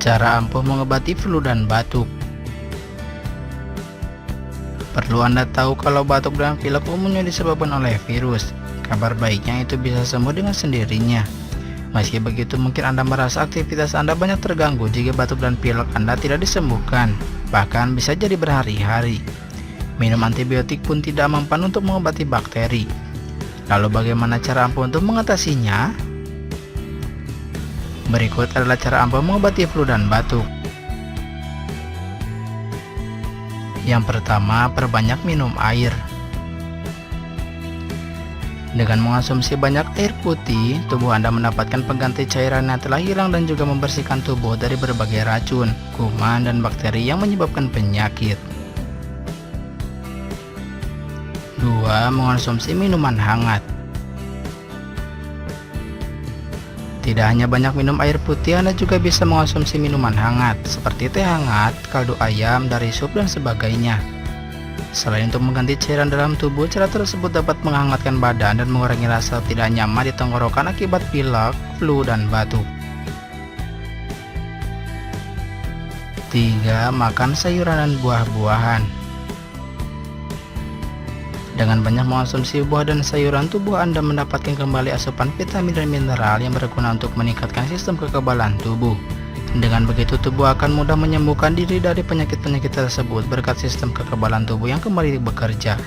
Cara ampuh mengobati flu dan batuk. Perlu Anda tahu kalau batuk dan pilek umumnya disebabkan oleh virus. Kabar baiknya itu bisa sembuh dengan sendirinya. Meski begitu, mungkin Anda merasa aktivitas Anda banyak terganggu jika batuk dan pilek Anda tidak disembuhkan, bahkan bisa jadi berhari-hari. Minum antibiotik pun tidak mempan untuk mengobati bakteri. Lalu bagaimana cara ampuh untuk mengatasinya? Berikut adalah cara ampuh mengobati flu dan batuk. Yang pertama, perbanyak minum air. Dengan mengonsumsi banyak air putih, tubuh Anda mendapatkan pengganti cairan yang telah hilang dan juga membersihkan tubuh dari berbagai racun, kuman, dan bakteri yang menyebabkan penyakit. 2. Mengonsumsi minuman hangat. Tidak hanya banyak minum air putih, Anda juga bisa mengonsumsi minuman hangat seperti teh hangat, kaldu ayam, dari sup, dan sebagainya. Selain untuk mengganti cairan dalam tubuh, cara tersebut dapat menghangatkan badan dan mengurangi rasa tidak nyaman di tenggorokan akibat pilek, flu, dan batuk. 3. Makan sayuran dan buah-buahan. Dengan banyak mengonsumsi buah dan sayuran, tubuh Anda mendapatkan kembali asupan vitamin dan mineral yang berguna untuk meningkatkan sistem kekebalan tubuh. Dengan begitu, tubuh akan mudah menyembuhkan diri dari penyakit-penyakit tersebut berkat sistem kekebalan tubuh yang kembali bekerja.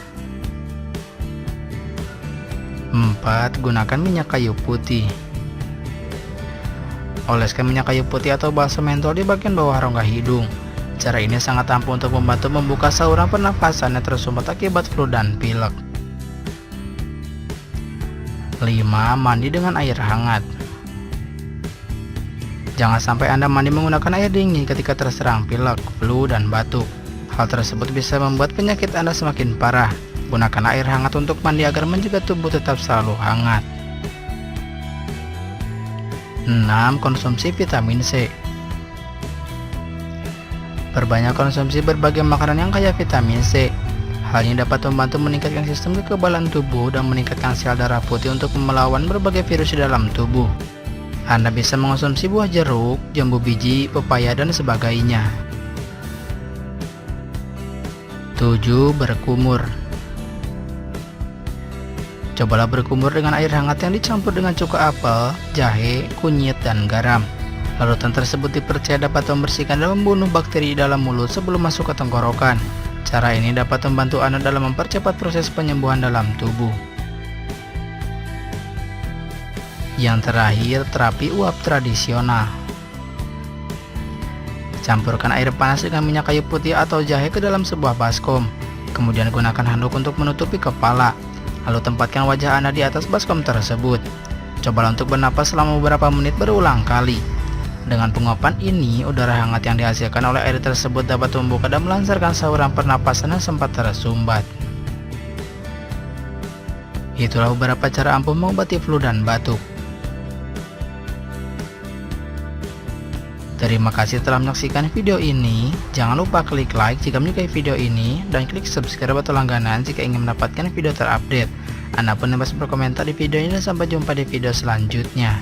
4. Gunakan minyak kayu putih. Oleskan minyak kayu putih atau balsam mentol di bagian bawah rongga hidung. Cara ini sangat ampuh untuk membantu membuka saluran pernapasan yang tersumbat akibat flu dan pilek. 5. Mandi dengan air hangat. Jangan sampai Anda mandi menggunakan air dingin ketika terserang pilek, flu, dan batuk. Hal tersebut bisa membuat penyakit Anda semakin parah. Gunakan air hangat untuk mandi agar mencegah tubuh tetap selalu hangat. 6. Konsumsi vitamin C. Perbanyak konsumsi berbagai makanan yang kaya vitamin C. Hal ini dapat membantu meningkatkan sistem kekebalan tubuh dan meningkatkan sel darah putih untuk melawan berbagai virus di dalam tubuh. Anda bisa mengonsumsi buah jeruk, jambu biji, pepaya, dan sebagainya. 7. Berkumur. Cobalah berkumur dengan air hangat yang dicampur dengan cuka apel, jahe, kunyit, dan garam. Larutan tersebut dipercaya dapat membersihkan dan membunuh bakteri di dalam mulut sebelum masuk ke tenggorokan. Cara ini dapat membantu Anda dalam mempercepat proses penyembuhan dalam tubuh. Yang terakhir, terapi uap tradisional. Campurkan air panas dengan minyak kayu putih atau jahe ke dalam sebuah baskom. Kemudian gunakan handuk untuk menutupi kepala. Lalu tempatkan wajah Anda di atas baskom tersebut. Cobalah untuk bernapas selama beberapa menit berulang kali. Dengan penguapan ini, udara hangat yang dihasilkan oleh air tersebut dapat membuka dan melancarkan saluran pernapasan yang sempat tersumbat. Itulah beberapa cara ampuh mengobati flu dan batuk. Terima kasih telah menyaksikan video ini. Jangan lupa klik like jika menyukai video ini dan klik subscribe atau langganan jika ingin mendapatkan video terupdate. Anda pun bebas berkomentar di video ini dan sampai jumpa di video selanjutnya.